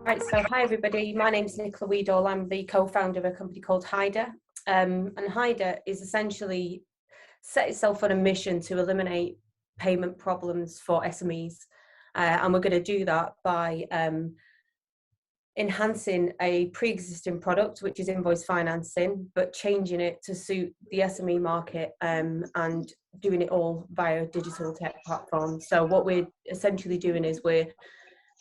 Right, so hi everybody, my name is Nicola Weedall. I'm the co-founder of a company called Hydr. And Hydr is essentially set itself on a mission to eliminate payment problems for SMEs. And we're going to do that by enhancing a pre-existing product, which is invoice financing, but changing it to suit the SME market and doing it all via digital tech platforms. So what we're essentially doing is we're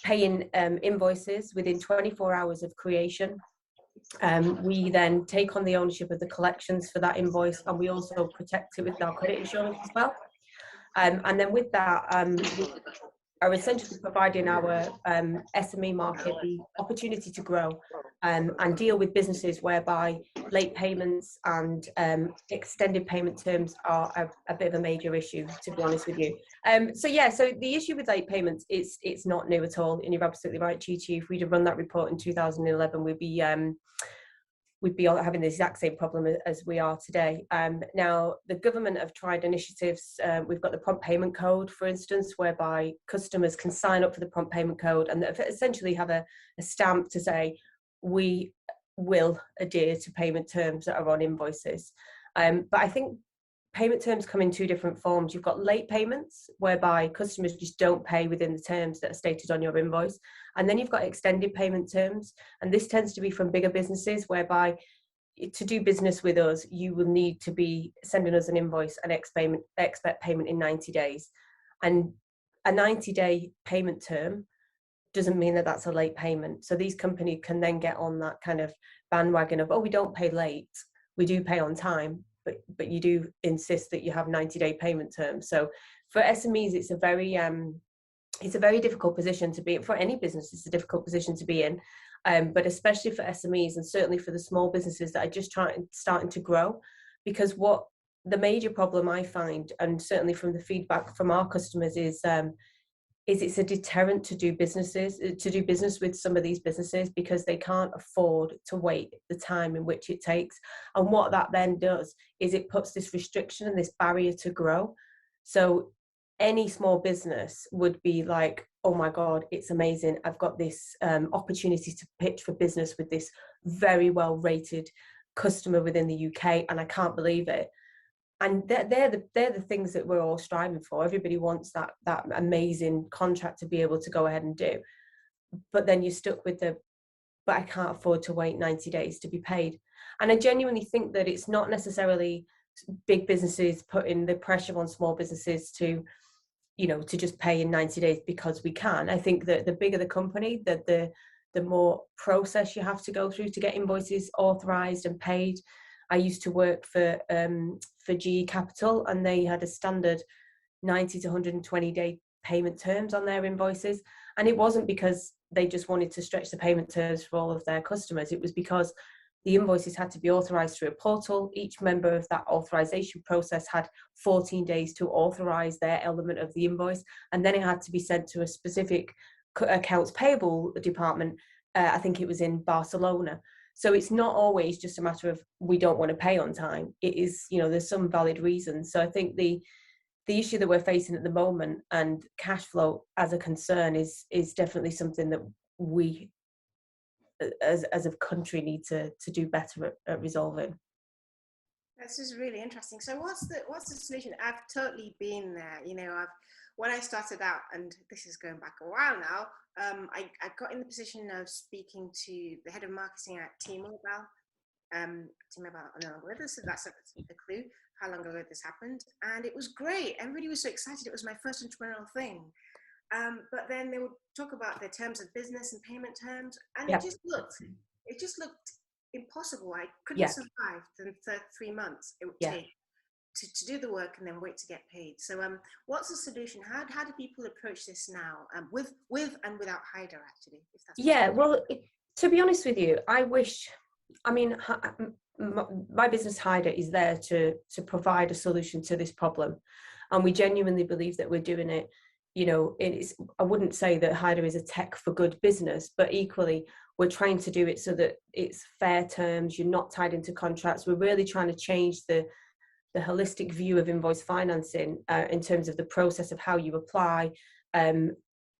paying invoices within 24 hours of creation. We then take on the ownership of the collections for that invoice, and we also protect it with our credit insurance as well. And then with that, we are essentially providing our SME market the opportunity to grow and deal with businesses whereby late payments and extended payment terms are a bit of a major issue, to be honest with you. So the issue with late payments, it's not new at all, and you're absolutely right, Chi-Chi. If we'd have run that report in 2011, we'd be having the exact same problem as we are today. Now, the government have tried initiatives. We've got the prompt payment code, for instance, whereby customers can sign up for the prompt payment code and essentially have a stamp to say, we will adhere to payment terms that are on invoices. But I think payment terms come in two different forms. You've got late payments, whereby customers just don't pay within the terms that are stated on your invoice. And then you've got extended payment terms. And this tends to be from bigger businesses, whereby to do business with us, you will need to be sending us an invoice and expect payment in 90 days. And a 90-day payment term doesn't mean that that's a late payment. So these companies can then get on that kind of bandwagon of, oh, we don't pay late, we do pay on time. But you do insist that you have 90-day payment terms. So for SMEs, it's a very difficult position to be in. For any business, it's a difficult position to be in, but especially for SMEs and certainly for the small businesses that are just starting to grow. Because what the major problem I find, and certainly from the feedback from our customers, is it's a deterrent to do business with some of these businesses, because they can't afford to wait the time in which it takes. And what that then does is it puts this restriction and this barrier to grow. So any small business would be like, oh my God, it's amazing. I've got this opportunity to pitch for business with this very well rated customer within the UK, and I can't believe it. And they're the things that we're all striving for. Everybody wants that amazing contract to be able to go ahead and do. But then you're stuck with but I can't afford to wait 90 days to be paid. And I genuinely think that it's not necessarily big businesses putting the pressure on small businesses to just pay in 90 days because we can. I think that the bigger the company, that the more process you have to go through to get invoices authorized and paid. I used to work for GE Capital, and they had a standard 90 to 120 day payment terms on their invoices. And it wasn't because they just wanted to stretch the payment terms for all of their customers. It was because the invoices had to be authorized through a portal. Each member of that authorization process had 14 days to authorize their element of the invoice. And then it had to be sent to a specific accounts payable department. I think it was in Barcelona. So it's not always just a matter of we don't want to pay on time. It is, there's some valid reasons. So I think the issue that we're facing at the moment, and cash flow as a concern, is definitely something that we as a country need to do better at resolving. This is really interesting. So what's the solution? I've totally been there. When I started out, and this is going back a while now, I got in the position of speaking to the head of marketing at T-Mobile. T-Mobile, no, so that's a clue how long ago this happened. And it was great. Everybody was so excited. It was my first entrepreneurial thing. But then they would talk about their terms of business and payment terms, and it just looked impossible. I couldn't survive the 3 months it would take to do the work and then wait to get paid. So what's the solution? How do people approach this now, with and without Hydr, actually? If that's well, to be honest with you, my business Hydr is there to provide a solution to this problem, and we genuinely believe that we're doing it. I wouldn't say that Hydr is a tech for good business, but equally we're trying to do it so that it's fair terms. You're not tied into contracts. We're really trying to change the holistic view of invoice financing in terms of the process of how you apply,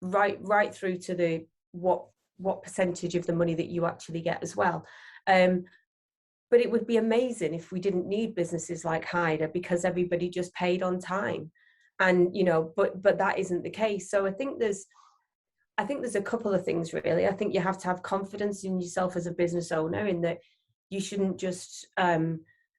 right through to what what percentage of the money that you actually get as well. But it would be amazing if we didn't need businesses like Hydr, because everybody just paid on time. And, you know, but that isn't the case. So I think there's a couple of things, really. I think you have to have confidence in yourself as a business owner, in that you shouldn't just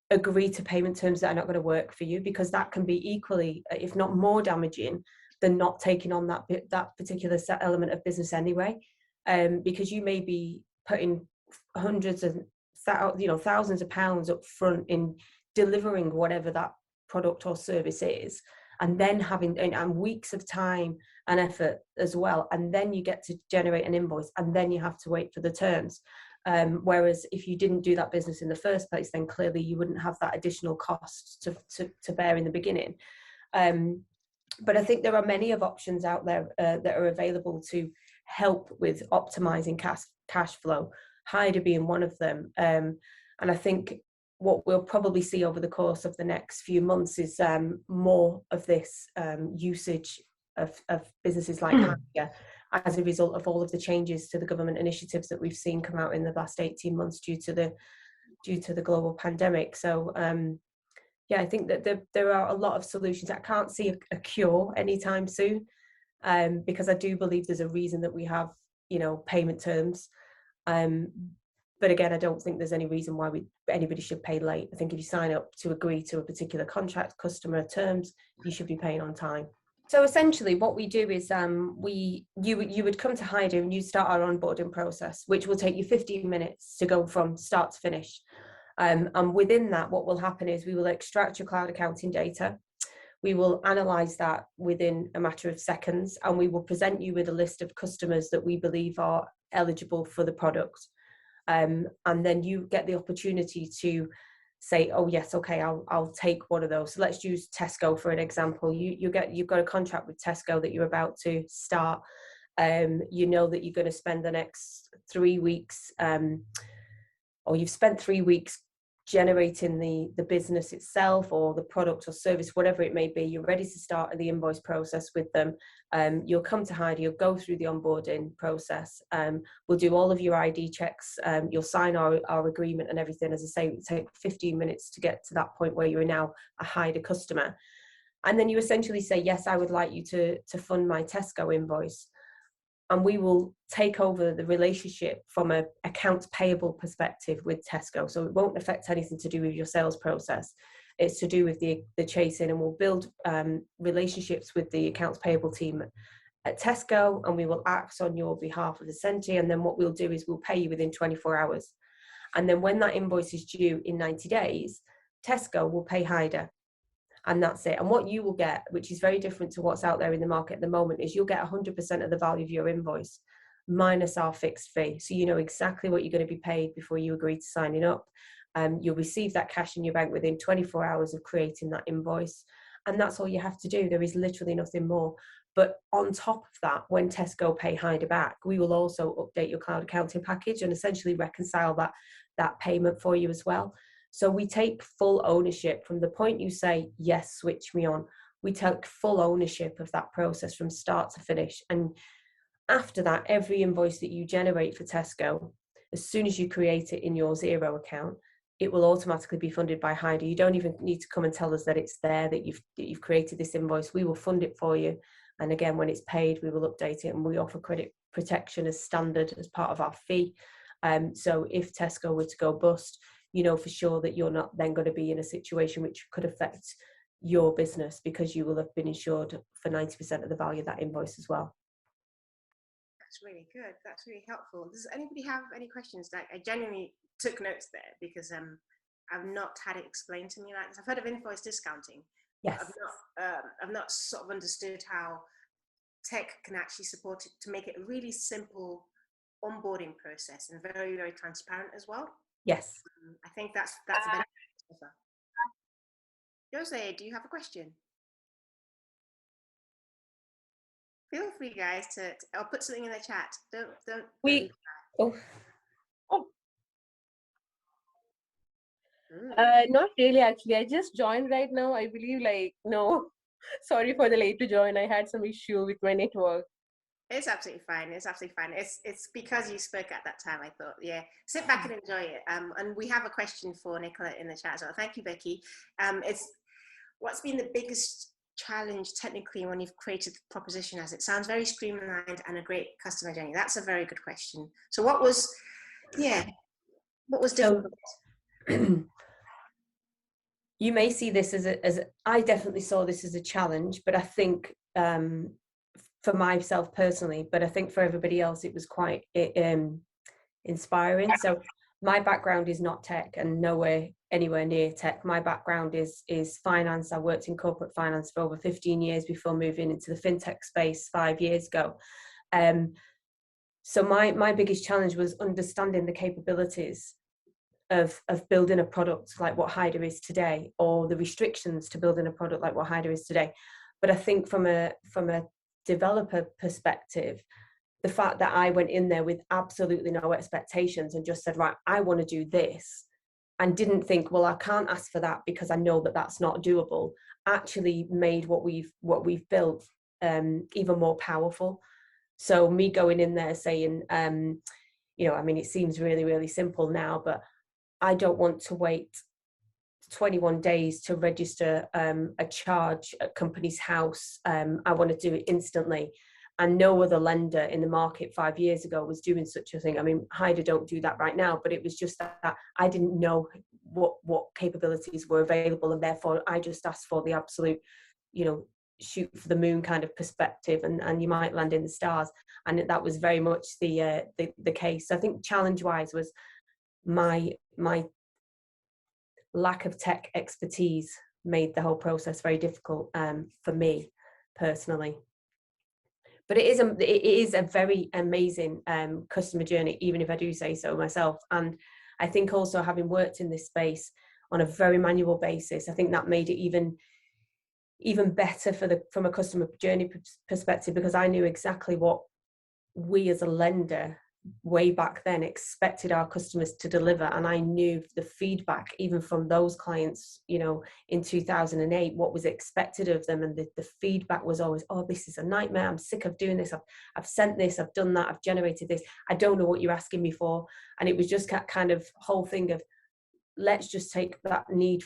agree to payment terms that are not going to work for you, because that can be equally, if not more damaging than not taking on that particular set element of business anyway. Because you may be putting hundreds of thousands of pounds up front in delivering whatever that product or service is, and then having and weeks of time and effort as well, and then you get to generate an invoice, and then you have to wait for the terms. Whereas if you didn't do that business in the first place, then clearly you wouldn't have that additional cost to bear in the beginning. But I think there are many of options out there that are available to help with optimizing cash flow, Hydr being one of them. And I think what we'll probably see over the course of the next few months is more of this usage of businesses like Hydr, as a result of all of the changes to the government initiatives that we've seen come out in the last 18 months due to the global pandemic. So yeah, I think that there are a lot of solutions. I can't see a cure anytime soon, because I do believe there's a reason that we have, you know, payment terms. But again, I don't think there's any reason why anybody should pay late. I think if you sign up to agree to a particular contract, customer terms, you should be paying on time. So essentially what we do is you would come to Hydr and you start our onboarding process, which will take you 15 minutes to go from start to finish. And within that, what will happen is we will extract your cloud accounting data. We will analyze that within a matter of seconds, and we will present you with a list of customers that we believe are eligible for the product. And then you get the opportunity to say, oh yes, okay, I'll take one of those. So let's use Tesco for an example. You've got a contract with Tesco that you're about to start. You know that you're going to spend the next 3 weeks, or you've spent 3 weeks generating the business itself or the product or service, whatever it may be. You're ready to start the invoice process with them. You'll come to Hydr, you'll go through the onboarding process. We'll do all of your ID checks. You'll sign our agreement and everything. As I say, it takes 15 minutes to get to that point where you're now a Hydr customer. And then you essentially say, yes, I would like you to fund my Tesco invoice. And we will take over the relationship from an accounts payable perspective with Tesco. So it won't affect anything to do with your sales process. It's to do with the chasing, and we'll build relationships with the accounts payable team at Tesco, and we will act on your behalf with Ascenti. And then what we'll do is we'll pay you within 24 hours. And then when that invoice is due in 90 days, Tesco will pay Hydr. And that's it. And what you will get, which is very different to what's out there in the market at the moment, is you'll get 100% of the value of your invoice minus our fixed fee. So you know exactly what you're going to be paid before you agree to signing up. You'll receive that cash in your bank within 24 hours of creating that invoice. And that's all you have to do. There is literally nothing more. But on top of that, when Tesco pay Hydr back, we will also update your cloud accounting package and essentially reconcile that payment for you as well. So we take full ownership from the point you say, yes, switch me on. We take full ownership of that process from start to finish. And after that, every invoice that you generate for Tesco, as soon as you create it in your Xero account, it will automatically be funded by Hydr. You don't even need to come and tell us that it's there, that you've created this invoice. We will fund it for you. And again, when it's paid, we will update it, and we offer credit protection as standard as part of our fee. So if Tesco were to go bust, you know for sure that you're not then going to be in a situation which could affect your business, because you will have been insured for 90% of the value of that invoice as well. That's really good. That's really helpful. Does anybody have any questions? Like, I genuinely took notes there because I've not had it explained to me like this. I've heard of invoice discounting. Yes. I've not sort of understood how tech can actually support it to make it a really simple onboarding process and very, very transparent as well. Yes. I think that's a benefit. Jose, do you have a question? Feel free, guys, I'll put something in the chat. Don't. Not really, actually. I just joined right now. I believe, no. Sorry for the late to join. I had some issue with my network. It's absolutely fine. It's absolutely fine. It's because you spoke at that time. I thought, yeah, sit back and enjoy it. And we have a question for Nicola in the chat as well. Thank you, Becky. It's what's been the biggest challenge technically when you've created the proposition? As it sounds very streamlined and a great customer journey. That's a very good question. So what was difficult? You may see this as I definitely saw this as a challenge, but I think for myself personally, but I think for everybody else, it was quite inspiring. So my background is not tech and anywhere near tech. My background is finance. I worked in corporate finance for over 15 years before moving into the fintech space 5 years ago. So my biggest challenge was understanding the capabilities of building a product like what Hydr is today, or the restrictions to building a product like what Hydr is today. But I think from a developer perspective, the fact that I went in there with absolutely no expectations and just said, right, I want to do this, and didn't think, well, I can't ask for that because I know that that's not doable, actually made what we've built even more powerful. So me going in there saying, it seems really, really simple now, but I don't want to wait 21 days to register a charge at company's house. I want to do it instantly. And no other lender in the market 5 years ago was doing such a thing. I mean, Hydr don't do that right now, but it was just that I didn't know what capabilities were available. And therefore I just asked for the absolute, shoot for the moon kind of perspective, and you might land in the stars. And that was very much the case. I think challenge wise was my lack of tech expertise made the whole process very difficult for me personally. But it is a very amazing customer journey, even if I do say so myself. And I think also, having worked in this space on a very manual basis, I think that made it even better from a customer journey perspective, because I knew exactly what we as a lender way back then expected our customers to deliver. And I knew the feedback, even from those clients, in 2008, what was expected of them. And the feedback was always, oh, this is a nightmare. I'm sick of doing this. I've sent this, I've done that, I've generated this. I don't know what you're asking me for. And it was just kind of whole thing of, let's just take that need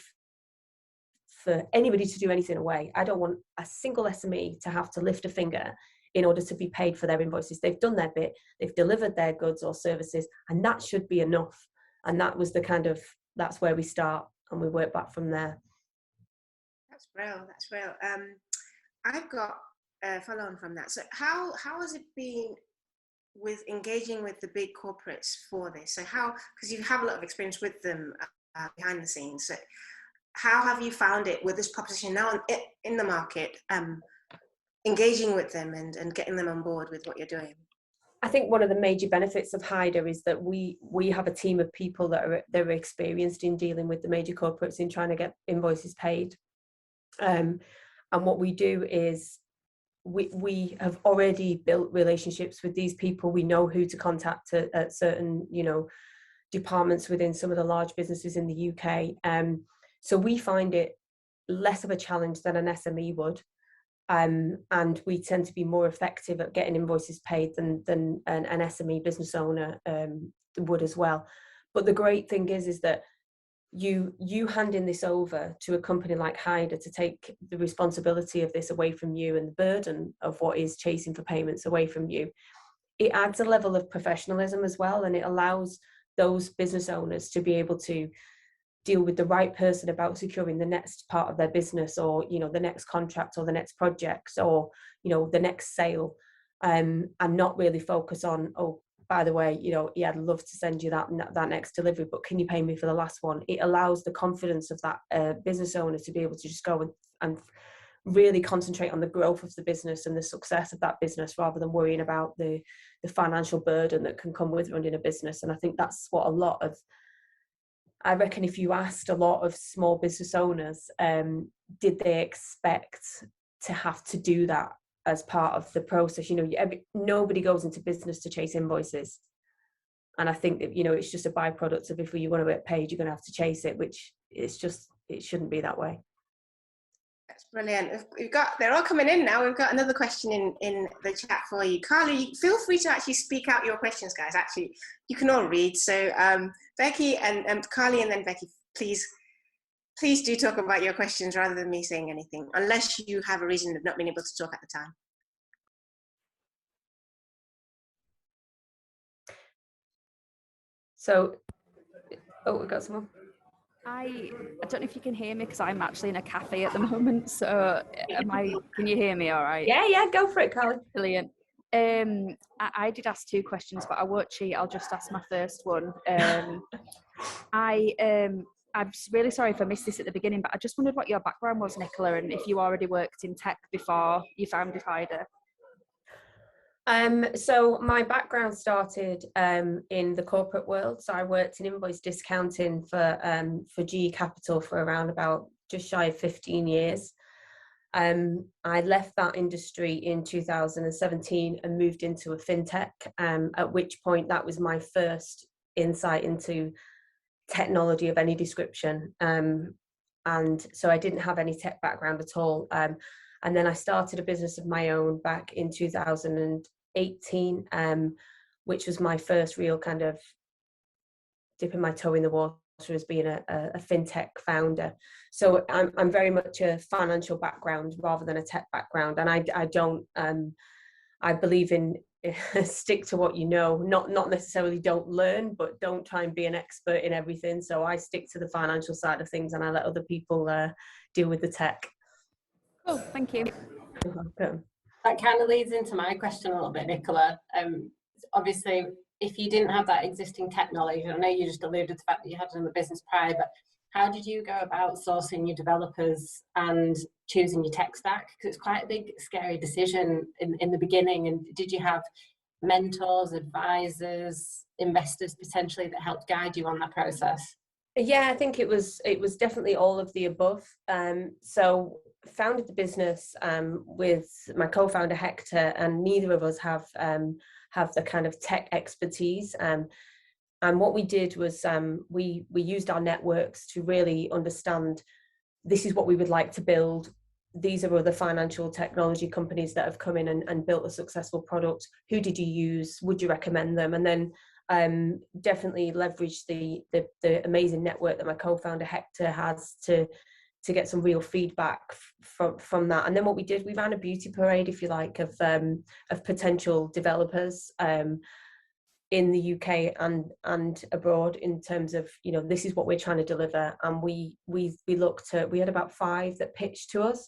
for anybody to do anything away. I don't want a single SME to have to lift a finger in order to be paid for their invoices. They've done their bit, they've delivered their goods or services, and that should be enough. And that was that's where we start, and we work back from there. That's real. I've got a follow on from that. So how has it been with engaging with the big corporates for this? So because you have a lot of experience with them behind the scenes, so how have you found it with this proposition now in the market, engaging with them and getting them on board with what you're doing? I think one of the major benefits of Hydr is that we have a team of people that are experienced in dealing with the major corporates in trying to get invoices paid. And what we do is we have already built relationships with these people. We know who to contact at certain, departments within some of the large businesses in the UK. So we find it less of a challenge than an SME would. And we tend to be more effective at getting invoices paid than an SME business owner would as well. But the great thing is that you handing this over to a company like Hydr to take the responsibility of this away from you, and the burden of what is chasing for payments away from you, it adds a level of professionalism as well, and it allows those business owners to be able to deal with the right person about securing the next part of their business, or the next contract, or the next projects, or the next sale, and not really focus on, oh, by the way, yeah, I'd love to send you that next delivery, but can you pay me for the last one? It allows the confidence of that business owner to be able to just go and really concentrate on the growth of the business and the success of that business, rather than worrying about the financial burden that can come with running a business. And I think that's what I reckon if you asked a lot of small business owners, did they expect to have to do that as part of the process? Nobody goes into business to chase invoices. And I think that, it's just a byproduct of, if you want to get paid, you're going to have to chase it, which it shouldn't be that way. That's Brilliant. They're all coming in now. We've got another question in the chat for you. Carly, feel free to actually speak out your questions, guys. Actually, you can all read. So Becky and Carly, and then Becky, please do talk about your questions rather than me saying anything, unless you have a reason of not being able to talk at the time. So, oh, we've got someone. I don't know if you can hear me because I'm actually in a cafe at the moment. So can you hear me all right? Yeah, go for it, Carly. Brilliant. I did ask 2 questions, but I won't cheat. I'll just ask my first one. I'm really sorry if I missed this at the beginning, but I just wondered what your background was, Nicola, and if you already worked in tech before you founded Hydr. So my background started in the corporate world. So I worked in invoice discounting for GE Capital for around about just shy of 15 years. I left that industry in 2017 and moved into a fintech, at which point that was my first insight into technology of any description. And so I didn't have any tech background at all. And then I started a business of my own back in 2018, which was my first real kind of dipping my toe in the water as being a fintech founder. So I'm very much a financial background rather than a tech background. And I don't, I believe in stick to what you know, not necessarily don't learn, but don't try and be an expert in everything. So I stick to the financial side of things and I let other people deal with the tech. Cool, thank you. You're welcome. That kind of leads into my question a little bit, Nicola. Obviously, if you didn't have that existing tech knowledge, I know you just alluded to the fact that you had it in the business prior, but how did you go about sourcing your developers and choosing your tech stack? Because it's quite a big, scary decision in the beginning. And did you have mentors, advisors, investors potentially that helped guide you on that process? Yeah, I think it was definitely all of the above. So founded the business with my co-founder Hector, and neither of us have the kind of tech expertise. And what we did was we used our networks to really understand this is what we would like to build. These are other financial technology companies that have come in and built a successful product. Who did you use? Would you recommend them? And then definitely leverage the amazing network that my co-founder Hector has to get some real feedback from that. And then what we did, we ran a beauty parade, if you like, of potential developers in the UK and abroad, in terms of, you know, this is what we're trying to deliver. And we looked at, we had about 5 that pitched to us,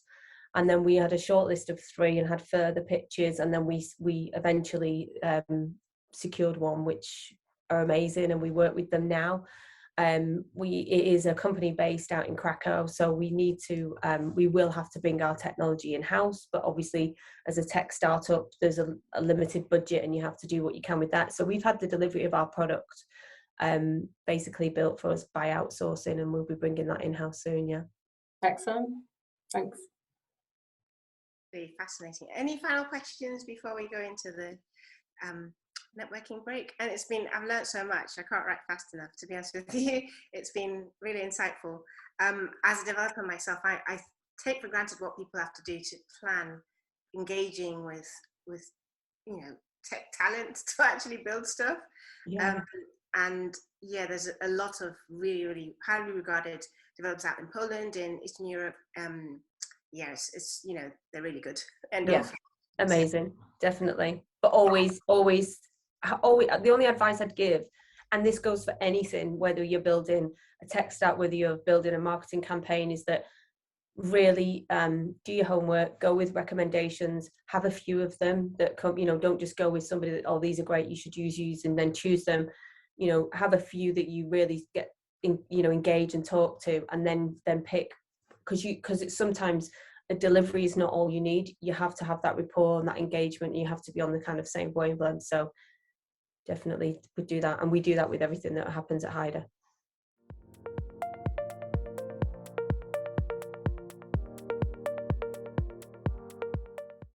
and then we had a short list of 3 and had further pitches, and then we eventually secured one, which are amazing, and we work with them now. It is a company based out in Krakow, so we will have to bring our technology in-house, but obviously as a tech startup there's a limited budget and you have to do what you can with that. So we've had the delivery of our product basically built for us by outsourcing, and we'll be bringing that in-house soon. Yeah, excellent, thanks. Really fascinating. Any final questions before we go into the networking break? And I've learned so much. I can't write fast enough, to be honest with you. It's been really insightful. As a developer myself, I take for granted what people have to do to plan engaging with you know, tech talent to actually build stuff. yeah. And yeah, there's a lot of really, really highly regarded developers out in Poland, in Eastern Europe. Yes, it's, you know, they're really good. And yeah, amazing, definitely. But always the only advice I'd give, and this goes for anything, whether you're building a tech stack, whether you're building a marketing campaign, is that really do your homework, go with recommendations, have a few of them that come, you know, don't just go with somebody that, oh, these are great, you should use and then choose them. You know, have a few that you really get engage and talk to, and then pick, because it's sometimes a delivery is not all you need. You have to have that rapport and that engagement. You have to be on the kind of same wavelength. So definitely would do that, and we do that with everything that happens at Hydr.